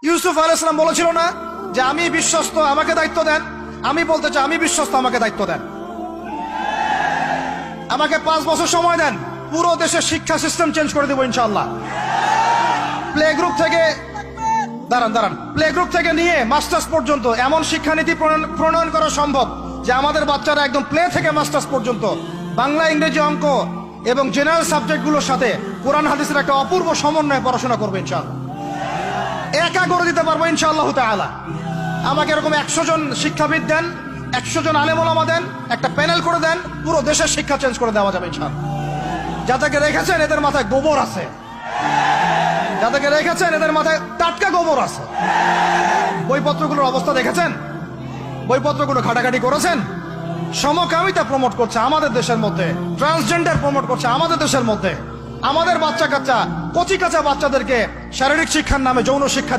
ইউসুফ আলাইহিস সালাম বলেছিল না যে আমি বিশ্বস্ত, আমাকে দায়িত্ব দেন। আমি বলতে চাই আমি বিশ্বস্ত, আমাকে দায়িত্ব দেন। আমাকে 5 বছর সময় দেন, পুরো দেশের শিক্ষা সিস্টেম চেঞ্জ করে দেবো ইনশাআল্লাহ। প্লে গ্রুপ থেকে প্লে গ্রুপ থেকে নিয়ে মাস্টার্স পর্যন্ত এমন শিক্ষানীতি প্রণয়ন করা সম্ভব যে আমাদের বাচ্চারা একদম প্লে থেকে মাস্টার্স পর্যন্ত বাংলা, ইংরেজি, অঙ্ক এবং জেনারেল সাবজেক্টগুলোর সাথে কোরআন হাদিসের একটা অপূর্ব সমন্বয়ে পড়াশোনা করবে ইনশাআল্লাহ। একা করে দিতে পারবো ইনশাআল্লাহ তাআলা। আমাকে এরকম 100 জন শিক্ষাবিদ দেন, 100 জন আলেম ওলামা দেন, একটা প্যানেল করে দেন, পুরো দেশের শিক্ষা চেঞ্জ করে দেওয়া যাবে ইনশাআল্লাহ। যাদেরকে রেখেছেন এদের মাথায় গোবর আছে, যাদেরকে রেখেছেন এদের মাথায় টাটকা গোবর আছে। বইপত্রগুলোর অবস্থা দেখেছেন? বইপত্রগুলো ঘাটাঘাটি করেছেন? সমকামিতা প্রমোট করছে আমাদের দেশের মধ্যে, ট্রান্সজেন্ডার প্রমোট করছে আমাদের দেশের মধ্যে। আমাদের বাচ্চা কাচ্চা, কচি কাঁচা বাচ্চাদেরকে শারীরিক শিক্ষার নামে যৌন শিক্ষা